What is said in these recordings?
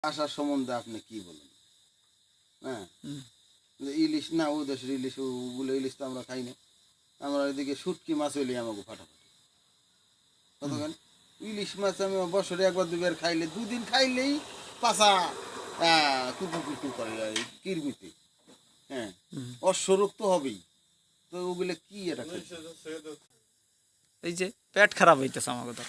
আসার সম্বন্ধে আপনি কি বলেন? হ্যাঁ, হুম, যে ইলিশ না ও দেশের ইলিশ, ওগুলো ইলিশ তো আমরা খাই না। আমরা এদিকে শুটকি মাছ হইলে আমাকে ফাটাফাটি হুম, কতক্ষণ। ইলিশ মাছ আমি বছরে একবার দুবার খাইলে, দুদিন খাইলেই পাছা কুকুর কুকুর করে এই কিরমিতে। হ্যাঁ, হুম। অশ্বরোগ তো হবেই। তো ওগুলো কি এটা খাই? এই যে পেট খারাপ হইতেছে আমাকে তো।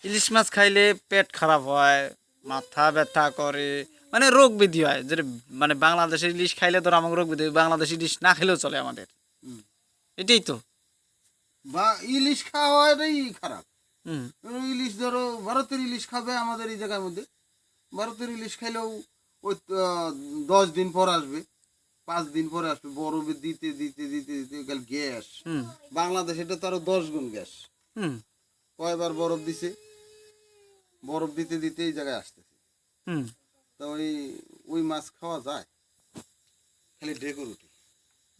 ইলিশ মাছ খাইলে পেট খারাপ হয়, মাথা ব্যথা করে, মানে রোগ ব্যাধি হয়। যে মানে বাংলাদেশের ইলিশ খাইলে ধর আমাকে রোগ ব্যাধি হয়, বাংলাদেশি ইলিশ না খেলেও চলে আমাদের। হুম। এটাই তো। বা ইলিশ খাওয়াটাই খারাপ। হুম, ইলিশ ধরো ভারতের ইলিশ খাবে আমাদের এই জায়গার মধ্যে, ভারতের ইলিশ খাইলেও ওই 10 দিন পর আসবে, 5 দিন পরে আসবে, বরফে দিতে দিতে দিতে দিতে গেল গ্যাস। হুম, বাংলাদেশ এটা তো আরো 10 গুণ গ্যাস। হুম, কয়বার বরফ দিছে, বরফ দিতে দিতে এই জায়গায় আসতেছে। হুম। তো ওই মাছ খাওয়া যায়, খালি ঢেকুর উঠি।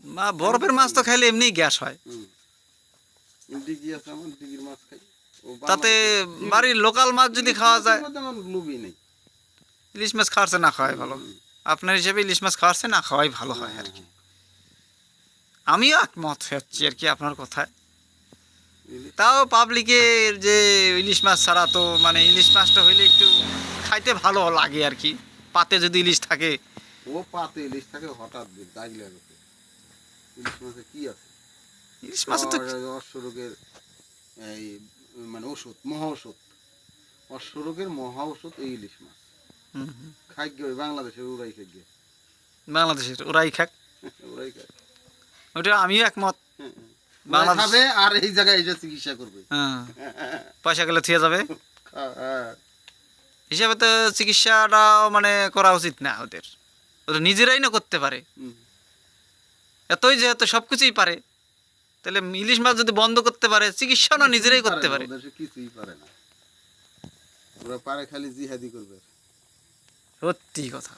আমি তো বরফের মাছ খাই তো না। খাইলে এমনি গ্যাস হয়। হুম, ডিগি আছে আমার, ডিগির মাছ খাই। ও তাতে বাংলাদেশের বাড়ির লোকাল মাছ যদি ইলিশ খাওয়া মাছের যায়। মধ্যে আমার লোভই নেই। ইলিশ মাছ খাওয়ার চেয়ে না খাওয়াই ভালো। হুম, আপনার হিসেবে ইলিশ মাছ খাওয়ার চেয়ে না খাওয়াই ভালো হ্যাঁ হয় আর হ্যাঁ কি। হ্যাঁ। আমিও একমত হচ্ছি আর কি আপনার কথায়। ইলিশ তাও পাবলিকের যে ইলিশ মাছ ছাড়া তো মানে ইলিশ মাছটা হইলে একটু খাইতে ভালো লাগে আর কি। পাতে যদি ইলিশ থাকে। ও পাতে ইলিশ থাকে, হঠাৎ দাগ লাগে। ইলিশ মাছে কি আছে? ইলিশ মাছে তো অশ্বরোগের এই মানে ওষুধ, মহা ওষুধ, অশ্বরোগের মহা ওষুধ এই ইলিশ মাছ। হুম, হুম। খাদ্য ওই বাংলাদেশের ওরাই খাদ্য। বাংলাদেশের ওরাই খাক। ওরাই খায়। ওটা আমিও একমত। হ্যাঁ, ওরা বাংলাদেশ। খাবে আর এই জায়গায় এসে চিকিৎসা করবে। হ্যাঁ, পয়সা গেলে থিয়ে যাবে। হ্যাঁ, হিসাবে তো চিকিৎসাটাও মানে করা উচিত না ওদের। ওদের নিজেরাই না করতে পারে। হুম, এতই যেহেতু সব কিছুই পারে, তাহলে ইলিশ মাছ যদি বন্ধ করতে পারে, চিকিৎসাও না কিছুই নিজেরাই পারে করতে না, পারে। ওদের সে কিছুই পারে না। ওরা পারে খালি জিহাদি করবে। সত্যি কথা।